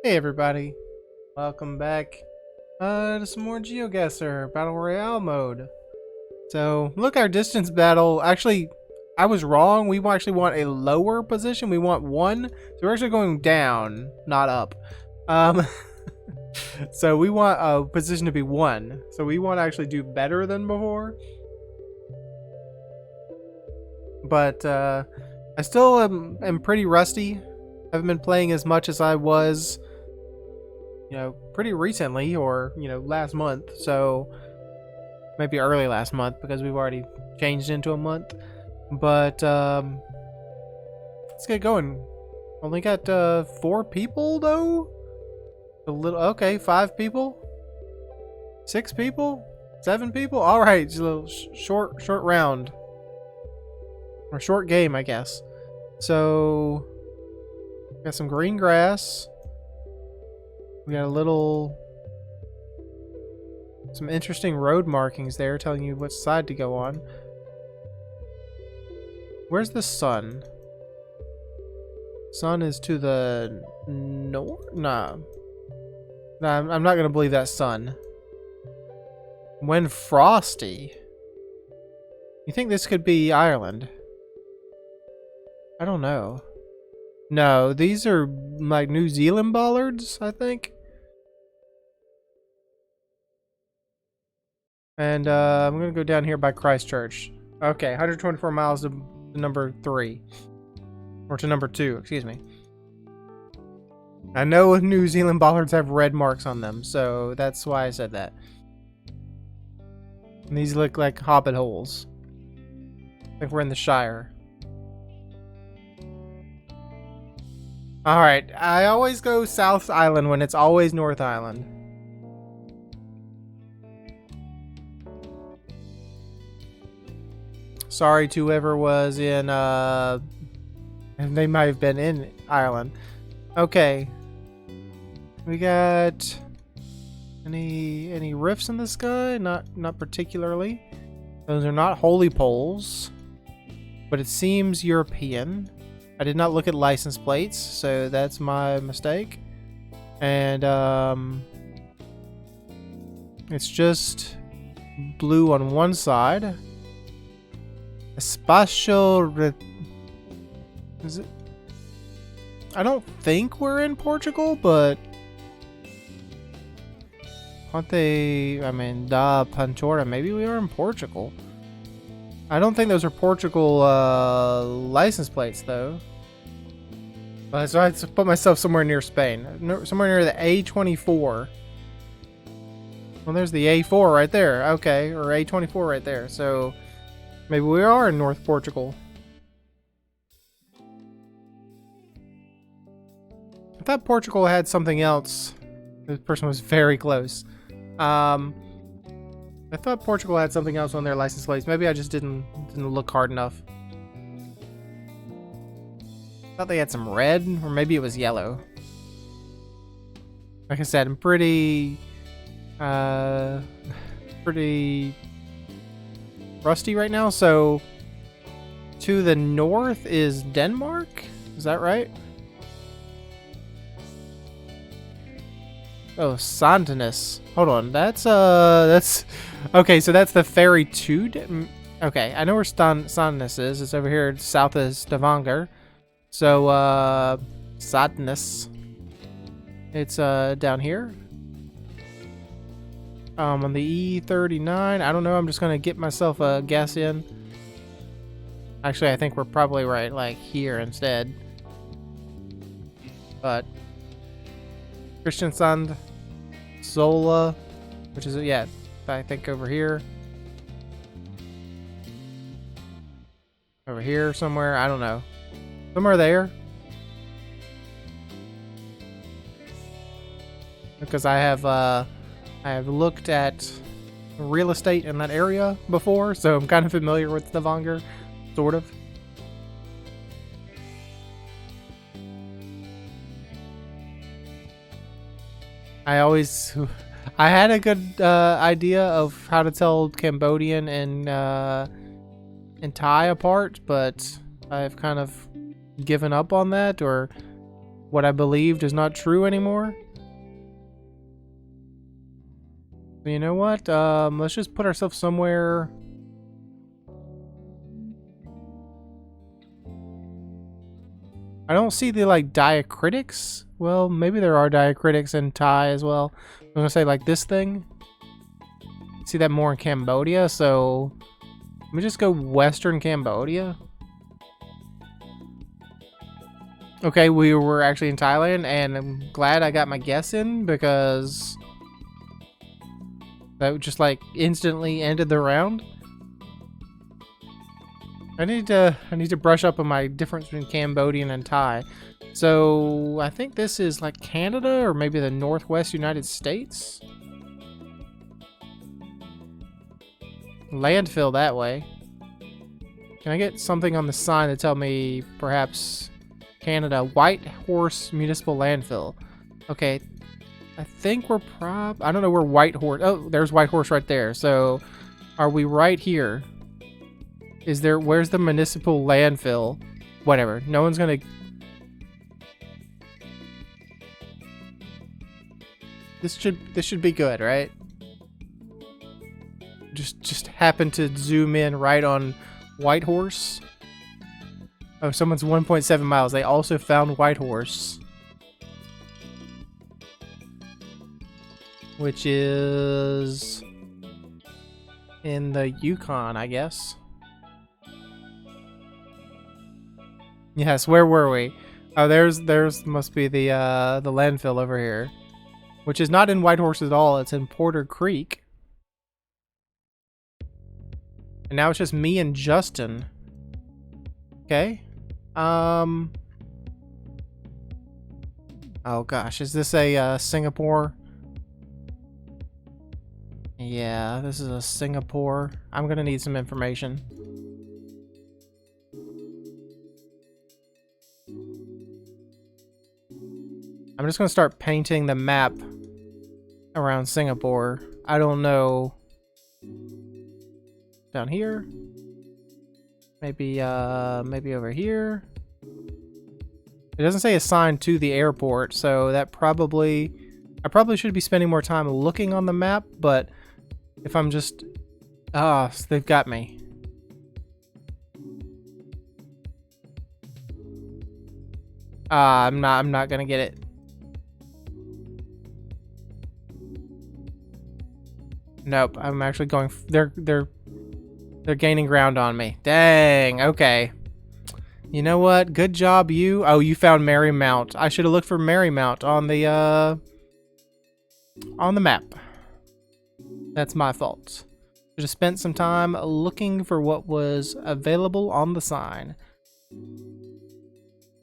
Hey everybody, welcome back to some more Geoguessr Battle Royale mode. So, look, our distance battle, actually, I was wrong. We actually want a lower position. We want 1. So we're actually going down, not up. Um, so we want a position to be 1. So we want to actually do better than before. But I still am pretty rusty. I haven't been playing as much as I was pretty recently, or last month. So maybe early last month, because we've already changed into a month. But let's get going. Only got 4 people though. A little okay. 5 people, 6 people, 7 people. All right, just a little short round, or short game, I guess. So got some green grass. We got some interesting road markings there telling you which side to go on. Where's the sun? Sun is to the north? Nah, I'm not gonna believe that sun. When frosty. You think this could be Ireland? I don't know. No, these are like New Zealand bollards, I think. And I'm gonna go down here by Christchurch. Okay, 124 miles to number 3. Or to number 2, excuse me. I know New Zealand bollards have red marks on them, so that's why I said that. And these look like hobbit holes. Like we're in the Shire. Alright, I always go South Island when it's always North Island. Sorry to whoever was in, they might have been in Ireland. Okay. We got any rifts in the sky? Not particularly. Those are not holy poles, but it seems European. I did not look at license plates, so that's my mistake. And it's just blue on one side. Espacio. Is it? I don't think we're in Portugal, but aren't they? I mean, da Pantora. Maybe we are in Portugal. I don't think those are Portugal license plates, though. So I had to put myself somewhere near Spain, somewhere near the A24. Well, there's the A4 right there. Okay, or A24 right there. So maybe we are in North Portugal. I thought Portugal had something else. This person was very close. I thought Portugal had something else on their license plates. Maybe I just didn't look hard enough. I thought they had some red, or maybe it was yellow. Like I said, I'm pretty rusty right now. So to the north is Denmark. Is that right? Oh, Santinus. Hold on. That's okay. So that's the ferry to. Okay, I know where Santinus is. It's over here south of Stavanger. So Santinus. It's down here. On the E39. I don't know. I'm just gonna get myself a guess in. Actually, I think we're probably right, like here instead. But Kristiansand, Zola, which is, yeah, I think over here. Over here somewhere, I don't know. Somewhere there. Because I have looked at real estate in that area before, so I'm kind of familiar with Stavanger, sort of. I had a good idea of how to tell Cambodian and Thai apart, but I've kind of given up on that, or what I believed is not true anymore. So you know what? Let's just put ourselves somewhere. I don't see the like diacritics. Well, maybe there are diacritics in Thai as well. I'm gonna say like this thing. See that more in Cambodia, so let me just go Western Cambodia. Okay, we were actually in Thailand, and I'm glad I got my guess in because that just like instantly ended the round. I need to brush up on my difference between Cambodian and Thai. So I think this is like Canada or maybe the Northwest United States. Landfill that way. Can I get something on the sign to tell me perhaps Canada? Whitehorse Municipal Landfill. Okay. I think we're I don't know where Whitehorse. Oh, there's Whitehorse right there. So are we right here? Is there, where's the municipal landfill? Whatever. No one's gonna. This should be good, right? Just happen to zoom in right on Whitehorse. Oh, someone's 1.7 miles. They also found Whitehorse, which is in the Yukon, I guess. Yes, where were we? Oh, there's must be the landfill over here, which is not in Whitehorse at all. It's in Porter Creek. And now it's just me and Justin. Okay. Oh gosh, is this a Singapore? Yeah, this is a Singapore. I'm gonna need some information. I'm just gonna start painting the map around Singapore. I don't know. Down here? Maybe maybe over here? It doesn't say assigned to the airport, so that probably... I probably should be spending more time looking on the map, but if I'm just... Ah, they've got me. I'm not gonna get it. Nope, I'm actually going... They're gaining ground on me. Dang, okay. You know what? Good job, you. Oh, you found Marymount. I should have looked for Marymount on the map. That's my fault. Should have spent some time looking for what was available on the sign.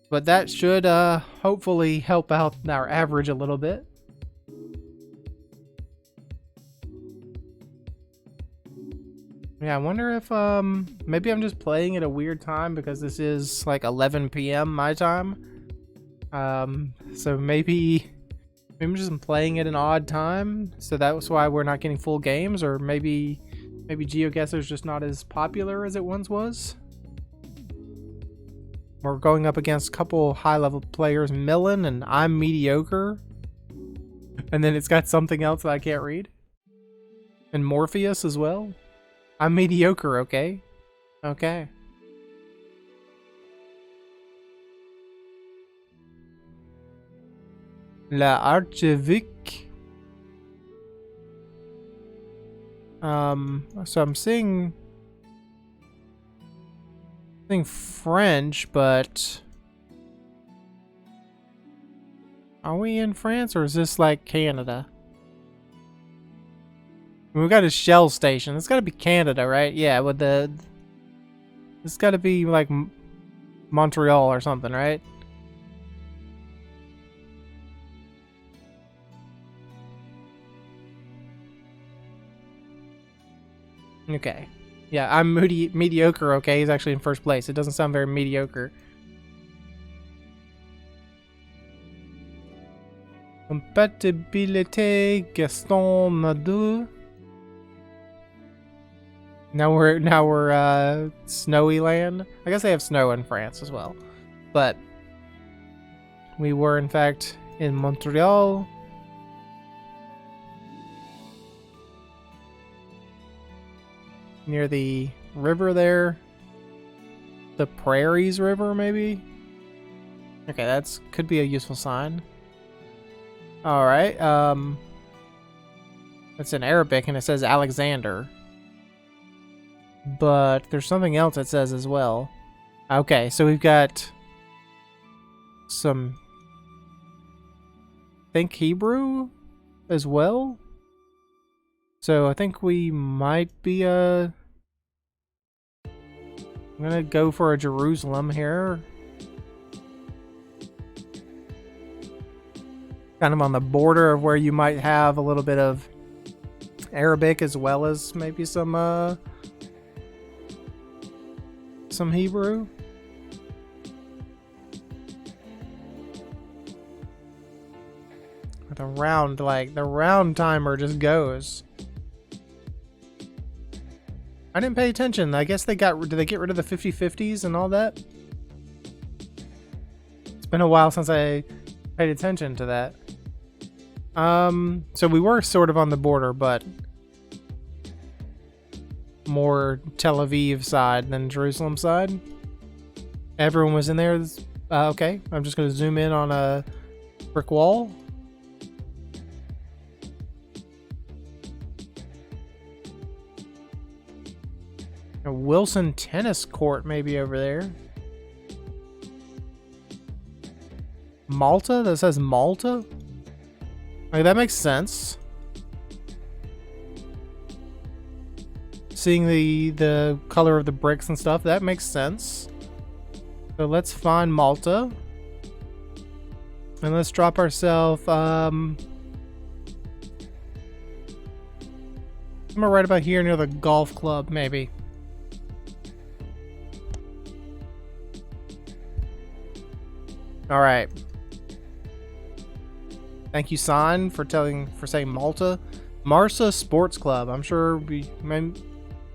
But that should hopefully help out our average a little bit. Yeah, I wonder if maybe I'm just playing at a weird time because this is like 11 p.m. my time. So maybe I'm just playing at an odd time, so that's why we're not getting full games, or maybe Geoguessr is just not as popular as it once was. We're going up against a couple high-level players, Millen, and I'm mediocre. And then it's got something else that I can't read. And Morpheus as well. I'm mediocre, okay? Okay. La Archevêque. So I'm seeing French, but are we in France or is this like Canada? We've got a Shell station. It's got to be Canada, right? Yeah, with the... It's got to be like Montreal or something, right? Okay. Yeah, I'm mediocre, okay? He's actually in first place. It doesn't sound very mediocre. Compatibilité Gaston Nadeau. Now we're snowy land. I guess they have snow in France as well. But we were in fact in Montreal. Near the river there. The Prairies River, maybe? Okay, that's could be a useful sign. Alright, it's in Arabic and it says Alexander. But there's something else it says as well. Okay, so we've got some, I think, Hebrew as well. So I think we might be I'm gonna go for a Jerusalem here. Kind of on the border of where you might have a little bit of Arabic as well as maybe some Hebrew. The round timer just goes. I didn't pay attention. I guess did they get rid of the 50/50s and all that? It's been a while since I paid attention to that. So we were sort of on the border, but more Tel Aviv side than Jerusalem side. Everyone was in there. Okay, I'm just going to zoom in on a brick wall. A Wilson tennis court maybe over there. Malta? That says Malta? Okay, that makes sense. Seeing the color of the bricks and stuff, that makes sense. So let's find Malta. And let's drop ourselves, somewhere right about here near the golf club, maybe. Alright. Thank you, San, for saying Malta. Marsa Sports Club. I'm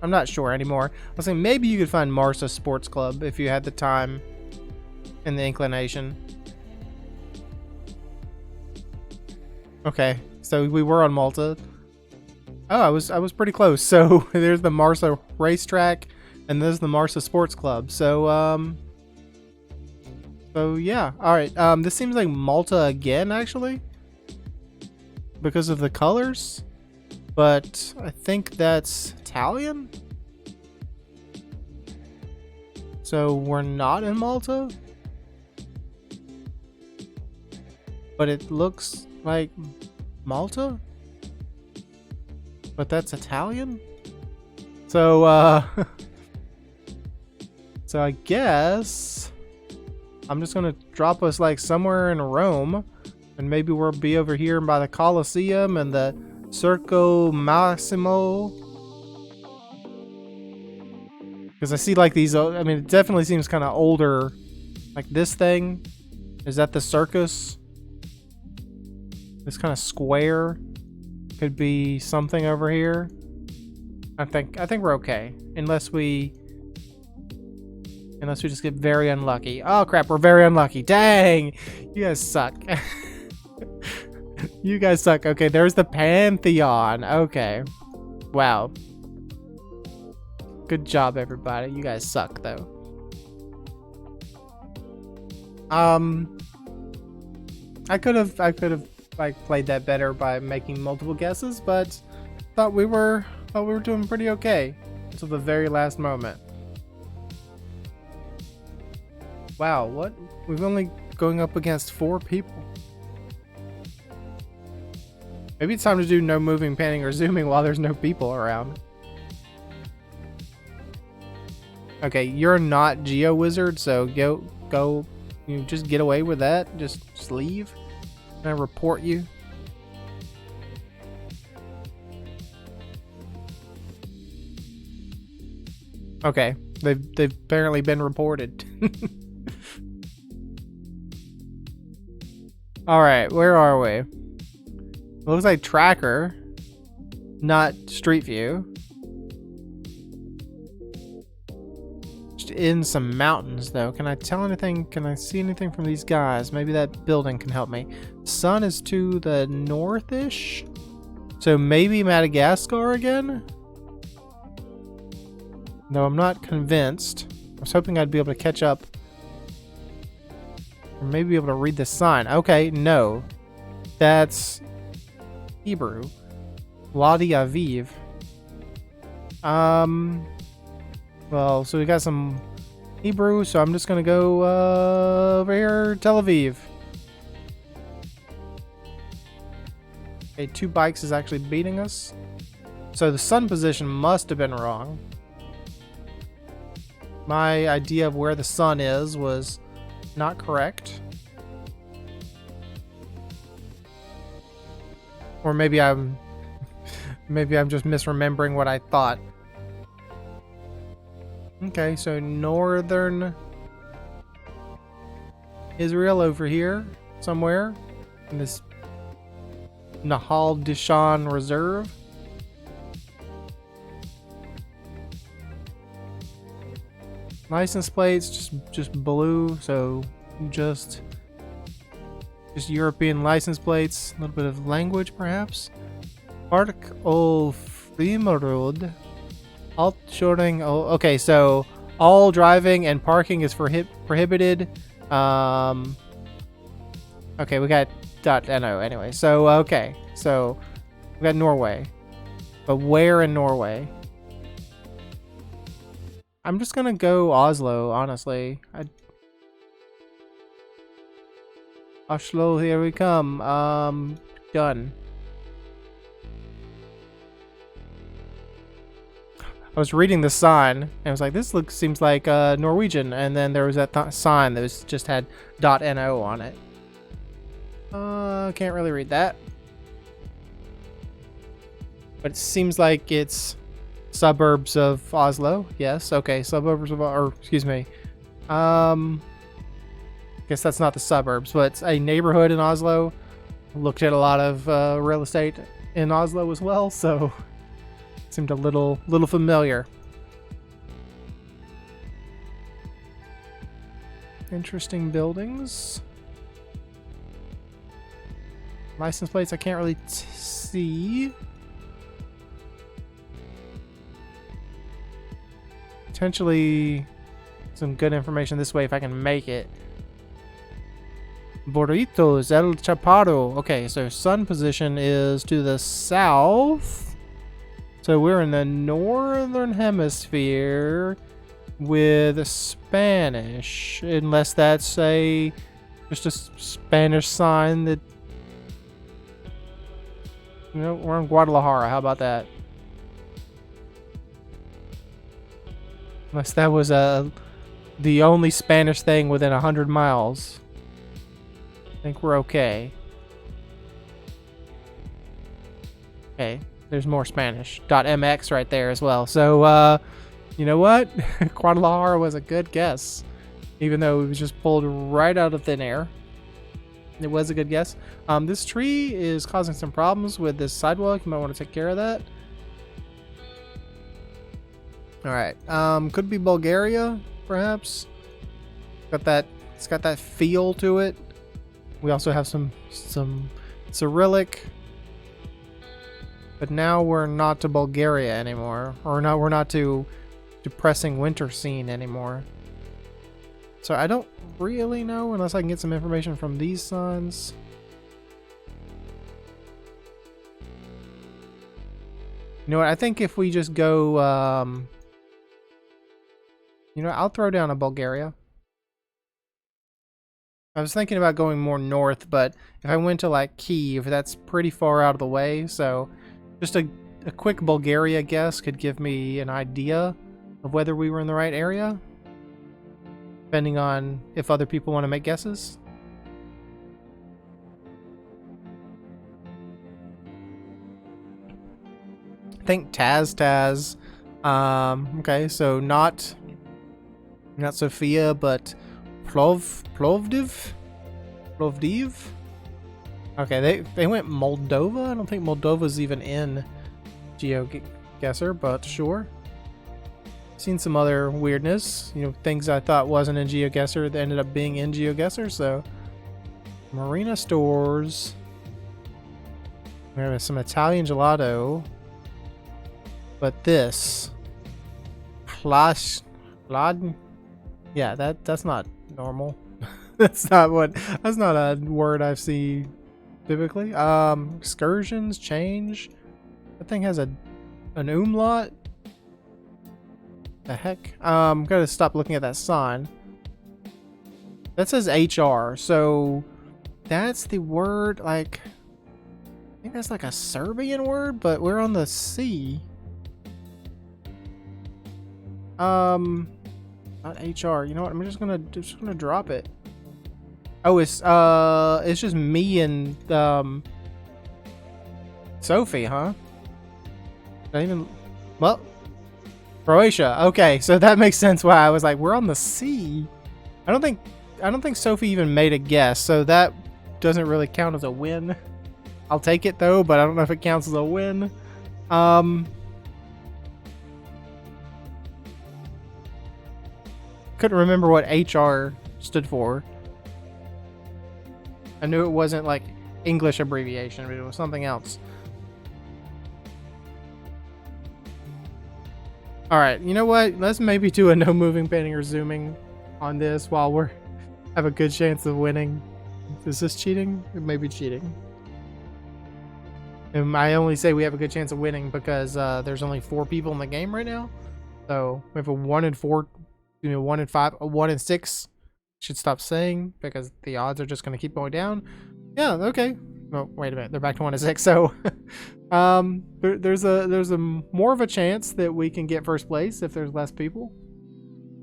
not sure anymore. I was saying maybe you could find Marsa Sports Club if you had the time and the inclination. Okay, so we were on Malta. Oh, I was pretty close. So there's the Marsa racetrack, and there's the Marsa Sports Club. So yeah. All right. This seems like Malta again, actually, because of the colors. But I think that's Italian. So we're not in Malta. But it looks like Malta. But that's Italian. So so I guess I'm just gonna drop us like somewhere in Rome, and maybe we'll be over here by the Colosseum and the Circo Massimo. Because I see like these, I mean, it definitely seems kind of older. Like this thing, is that the circus? This kind of square could be something over here. I think we're okay, unless we just get very unlucky. Oh crap, we're very unlucky. Dang, you guys suck. You guys suck. Okay, there's the Pantheon. Okay, wow. Good job, everybody. You guys suck, though. I could have like played that better by making multiple guesses, but thought we were doing pretty okay until the very last moment. Wow, what? We've only going up against 4 people. Maybe it's time to do no moving, panning, or zooming while there's no people around. Okay, you're not Geoguessr, so go. You just get away with that. Just leave. Can I report you? Okay, they've apparently been reported. All right, where are we? It looks like tracker, not street view. in some mountains, though. Can I tell anything? Can I see anything from these guys? Maybe that building can help me. Sun is to the north-ish. So maybe Madagascar again? No, I'm not convinced. I was hoping I'd be able to catch up. Or maybe be able to read the sign. Okay, no. That's Hebrew. Wadi Aviv. Well, so we got some Hebrew, so I'm just gonna go over here, Tel Aviv. Okay, 2 bikes is actually beating us. So the sun position must have been wrong. My idea of where the sun is was not correct. Or maybe I'm just misremembering what I thought. Okay, so northern Israel over here somewhere in this Nahal Dishan Reserve. License plates just blue, so just European license plates. A little bit of language, perhaps. Park of Frimerud. Alt shorting. Oh, okay, so all driving and parking is prohibited. Okay, we got .no anyway. So okay, so we got Norway, but where in Norway? I'm just gonna go Oslo, honestly. Oslo, here we come. Done. I was reading the sign and I was like, this seems like Norwegian, and then there was that sign that just had .no on it. Can't really read that. But it seems like it's suburbs of Oslo. Yes, okay, suburbs of, or excuse me. Guess that's not the suburbs, but it's a neighborhood in Oslo. Looked at a lot of real estate in Oslo as well, so seemed a little familiar. Interesting buildings. License plates I can't really see. Potentially some good information this way if I can make it. Burritos El Chaparro. Okay, so sun position is to the south. So we're in the northern hemisphere with Spanish, unless that's just a Spanish sign that, you know, we're in Guadalajara. How about that? Unless that was the only Spanish thing within 100 miles. I think we're okay. Okay. There's more Spanish. .mx right there as well. So, you know what? Guadalajara was a good guess. Even though it was just pulled right out of thin air. It was a good guess. This tree is causing some problems with this sidewalk. You might want to take care of that. Alright. Could be Bulgaria, perhaps. It's got that feel to it. We also have some Cyrillic. But now we're not to Bulgaria anymore. Or no, we're not to depressing winter scene anymore. So I don't really know unless I can get some information from these signs. You know what? I think if we just go, you know, I'll throw down a Bulgaria. I was thinking about going more north, but if I went to like Kyiv, that's pretty far out of the way. So just a quick Bulgaria guess could give me an idea of whether we were in the right area, depending on if other people want to make guesses. I think Taz. Okay, so not Sofia, but Plovdiv. Okay, they went Moldova. I don't think Moldova's even in Geoguessr, but sure. seen some other weirdness. You know, things I thought wasn't in Geoguessr that ended up being in Geoguessr. So, Marina stores. We have some Italian gelato. But this. Yeah, that's not normal. That's not a word I've seen typically. Excursions, change. That thing has an umlaut. The heck? Gotta stop looking at that sign. That says HR, so that's the word, like, I think that's like a Serbian word, but we're on the sea. Not HR. You know what? I'm just gonna drop it. Oh, it's just me and Sophie, huh? Not even. Well, Croatia. Okay, so that makes sense why I was like, we're on the sea. I don't think Sophie even made a guess, so that doesn't really count as a win. I'll take it though, but I don't know if it counts as a win. Couldn't remember what HR stood for. I knew it wasn't like English abbreviation, but it was something else. Alright, you know what? Let's maybe do a no moving, panning, or zooming on this while we have a good chance of winning. Is this cheating? It may be cheating. And I only say we have a good chance of winning because there's only 4 people in the game right now. So we have a 1 in 4, a 1 in 5, a 1 in 6. Should stop saying because the odds are just going to keep going down. Yeah, okay. Oh, wait a minute. They're back to 1 in 6. So there's a more of a chance that we can get first place if there's less people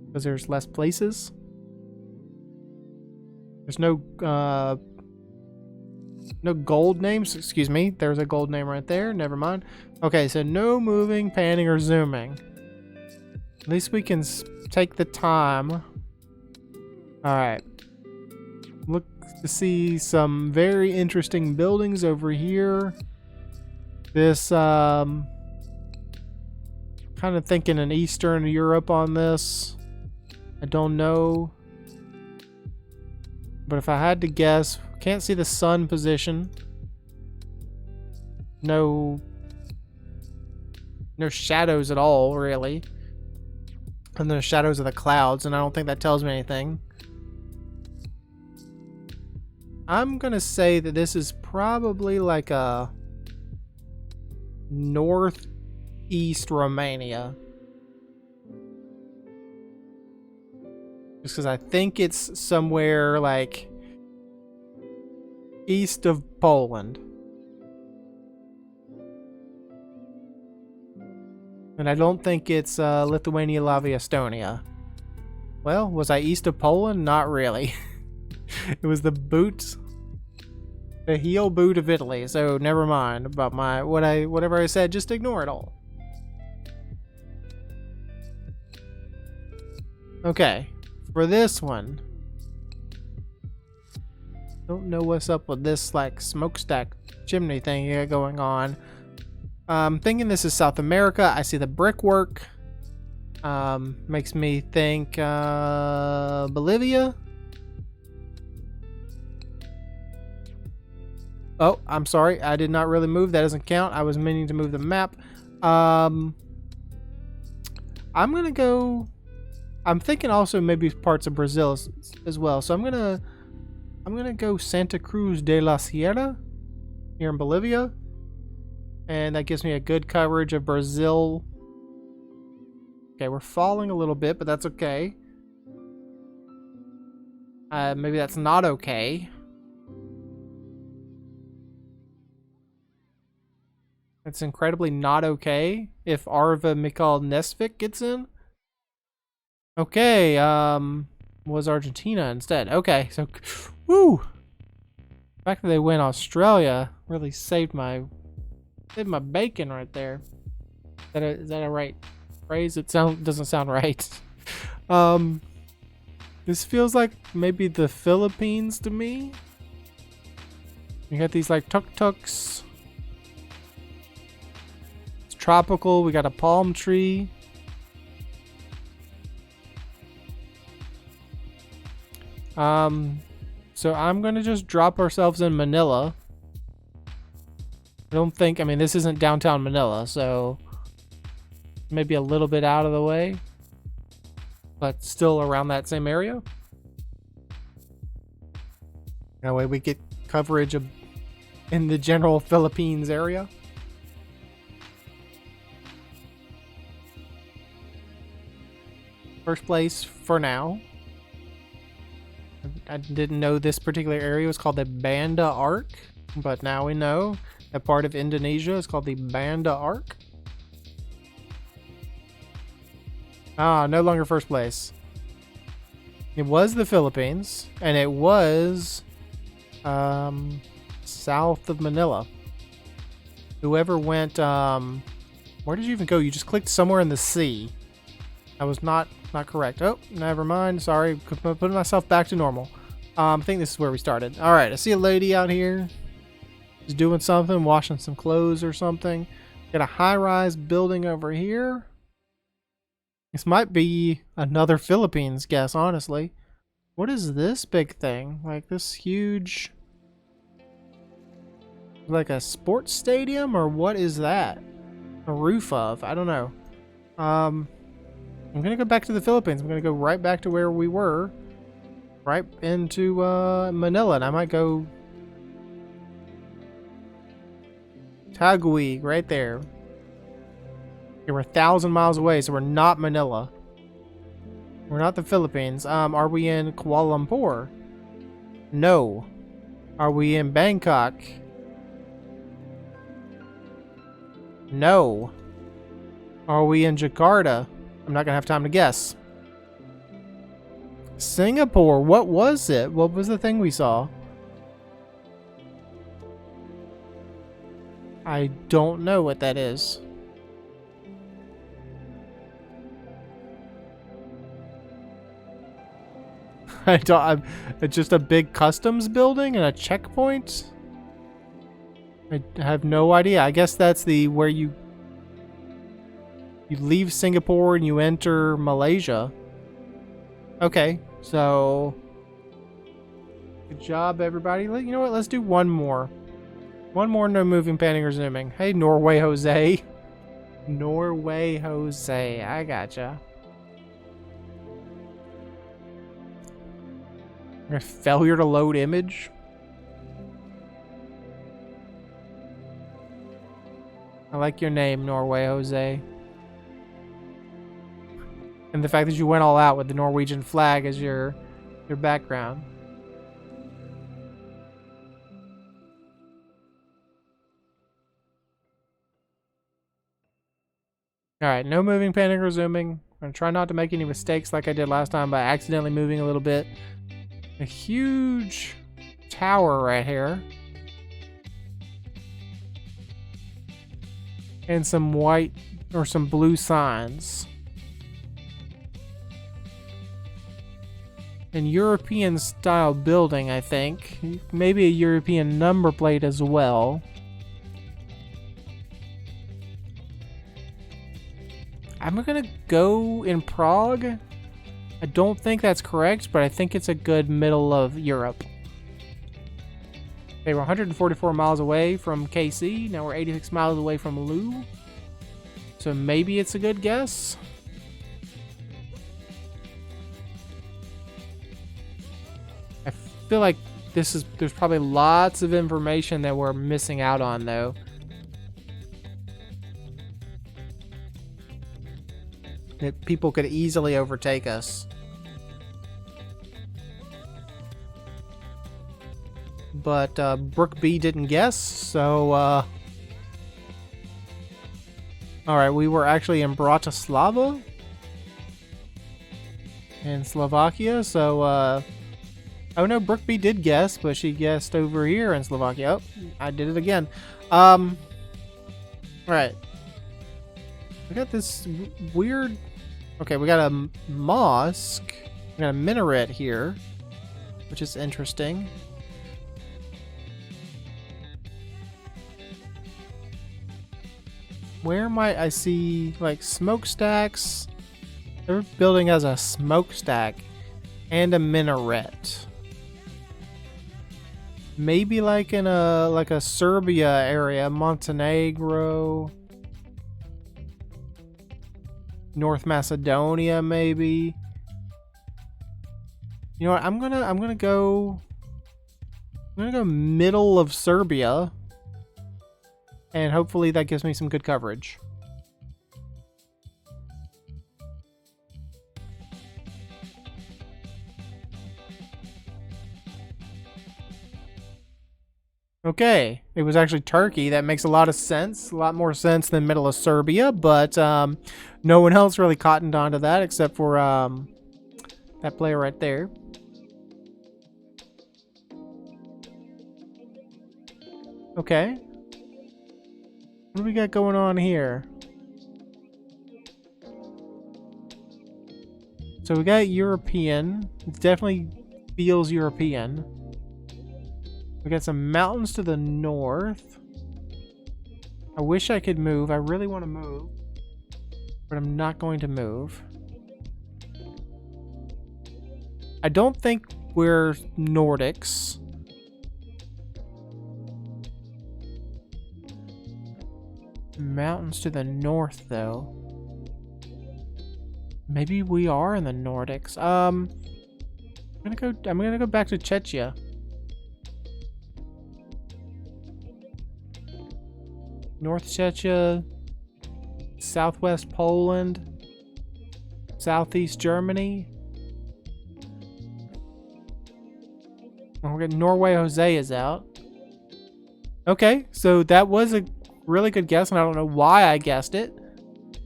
because there's less places. There's no gold names. Excuse me. There's a gold name right there. Never mind. Okay, so no moving, panning, or zooming. At least we can take the time. Alright. Look to see some very interesting buildings over here. This, kind of thinking in Eastern Europe on this. I don't know. But if I had to guess, can't see the sun position. No shadows at all, really. And the shadows of the clouds, and I don't think that tells me anything. I'm gonna say that this is probably like a northeast Romania. Just because I think it's somewhere like east of Poland. And I don't think it's Lithuania, Latvia, Estonia. Well, was I east of Poland? Not really. It was the heel boot of Italy. So never mind about whatever I said. Just ignore it all. Okay, for this one, don't know what's up with this like smokestack chimney thing you got going on. I'm thinking this is South America. I see the brickwork. Makes me think Bolivia. Oh, I'm sorry. I did not really move. That doesn't count. I was meaning to move the map. I'm gonna go. I'm thinking also maybe parts of Brazil as well. So I'm gonna go Santa Cruz de la Sierra here in Bolivia. And that gives me a good coverage of Brazil. Okay, we're falling a little bit, but that's okay. Maybe that's not okay. It's incredibly not okay if Arva Mikhail Nesvik gets in. Okay, was Argentina instead. Okay, so, woo! The fact that they win Australia really saved my bacon right there. Is that a right phrase? It doesn't sound right. This feels like maybe the Philippines to me. You got these like tuk-tuks. It's tropical. We got a palm tree. So I'm gonna just drop ourselves in Manila. I mean, this isn't downtown Manila, so maybe a little bit out of the way, but still around that same area. That way we get coverage in the general Philippines area. First place for now. I didn't know this particular area was called the Banda Arc, but now we know that part of Indonesia is called the Banda Arc. Ah, no longer first place. It was the Philippines, and it was south of Manila. Whoever went, where did you even go? You just clicked somewhere in the sea. That was not correct. Oh, never mind. Sorry, putting myself back to normal. I think this is where we started. All right, I see a lady out here. She's doing something, washing some clothes or something. Got a high-rise building over here. This might be another Philippines guess, honestly. What is this big thing? Like this huge... like a sports stadium, or what is that? A roof of? I don't know. I'm gonna go back to the Philippines. I'm gonna go right back to where we were. Right into Manila, and I might go Taguig, right there. Okay, we're 1,000 miles away, so we're not Manila. We're not the Philippines. Are we in Kuala Lumpur? No. Are we in Bangkok? No. Are we in Jakarta? I'm not gonna have time to guess. Singapore, what was it? What was the thing we saw? I don't know what that is. It's just a big customs building and a checkpoint? I have no idea. I guess that's where you leave Singapore and you enter Malaysia. Okay, so good job, everybody. You know what? Let's do one more. One more, no moving, panning, or zooming. Hey, Norway Jose. Norway Jose. I gotcha. A failure to load image. I like your name, Norway Jose. And the fact that you went all out with the Norwegian flag as your background. Alright, no moving, panning, or zooming. I'm going to try not to make any mistakes like I did last time by accidentally moving a little bit. A huge tower right here. And some white or some blue signs. An European style building, I think. Maybe a European number plate as well. I'm gonna go in Prague. I don't think that's correct, but I think it's a good middle of Europe. Okay, we're 144 miles away from KC. Now we're 86 miles away from Lou. So maybe it's a good guess. I feel like there's probably lots of information that we're missing out on, though. That people could easily overtake us. But Brooke B didn't guess, so alright, we were actually in Bratislava in Slovakia, so oh no, Brooke B did guess, but she guessed over here in Slovakia. Oh, I did it again. Right. We got this weird... Okay, we got a mosque. We got a minaret here, which is interesting. Where might I see, like, smokestacks? Their building has a smokestack and a minaret. Maybe like in a Serbia area, Montenegro, North Macedonia, maybe. You know what? I'm gonna go middle of Serbia, and hopefully that gives me some good coverage. Okay, it was actually Turkey. That makes a lot of sense, a lot more sense than middle of Serbia, but no one else really cottoned onto that except for that player right there. Okay. What do we got going on here? So we got European. It definitely feels European. We got some mountains to the north. I wish I could move. I really want to move. But I'm not going to move. I don't think we're Nordics. Mountains to the north, though. Maybe we are in the Nordics. I'm gonna go back to Czechia. North Czechia, Southwest Poland, Southeast Germany. Oh, we're getting Norway. Jose is out. Okay, so that was a really good guess, and I don't know why I guessed it,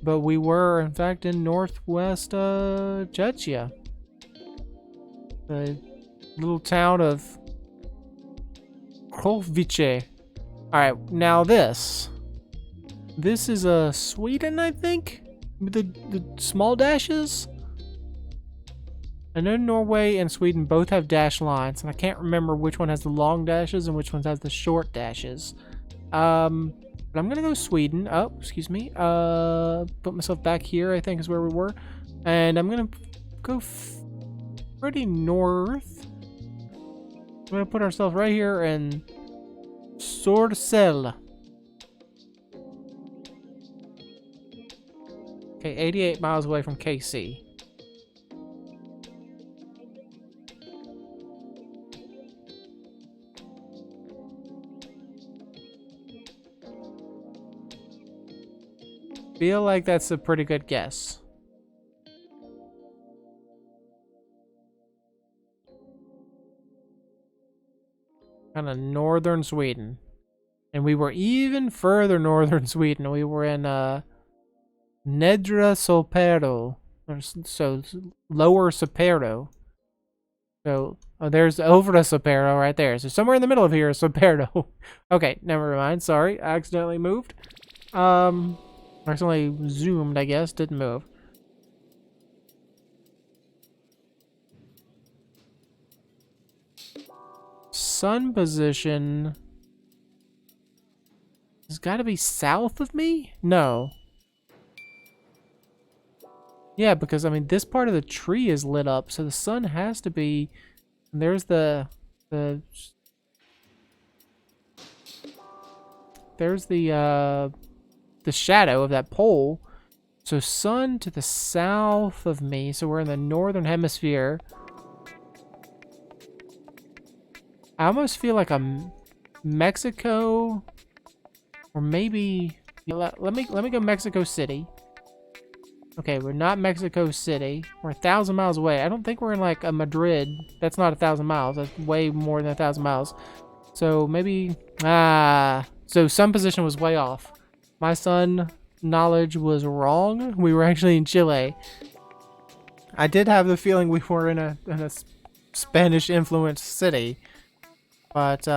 but we were in fact in Northwest Czechia, the little town of Krovvice. All right, now this is Sweden, I think, with the small dashes. I know Norway and Sweden both have dash lines, and I can't remember which one has the long dashes and which one has the short dashes. But I'm gonna go Sweden. Oh, excuse me. Put myself back here, I think is where we were. And I'm gonna go pretty north. I'm gonna put ourselves right here in Sorcel. Okay, 88 miles away from KC. Feel like that's a pretty good guess. Kind of northern Sweden. And we were even further northern Sweden. We were in Nedre Solpero. So lower Solpero. So there's Ovra Solpero right there. So somewhere in the middle of here is Solpero. Okay, never mind. Sorry, I accidentally moved. Accidentally zoomed, I guess. Didn't move. Sun position has got to be south of me? No. Yeah, because I mean this part of the tree is lit up, so the sun has to be. There's the shadow of that pole. So sun to the south of me, so we're in the northern hemisphere. I almost feel like I'm Mexico, or maybe let me go Mexico City. Okay, we're not Mexico City. We're 1,000 miles away. I don't think we're in like a Madrid. That's not 1,000 miles. That's way more than 1,000 miles. So maybe so sun position was way off. My sun knowledge was wrong. We were actually in Chile. I did have the feeling we were in a Spanish influenced city. But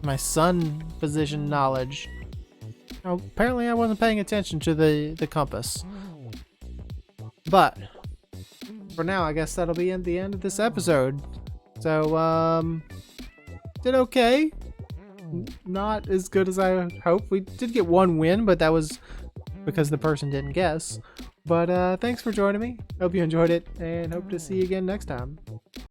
my sun position knowledge. Oh, apparently I wasn't paying attention to the compass. But for now, I guess that'll be the end of this episode. So did okay. Not as good as I hoped. We did get one win, but that was because the person didn't guess. But thanks for joining me. Hope you enjoyed it, and hope to see you again next time.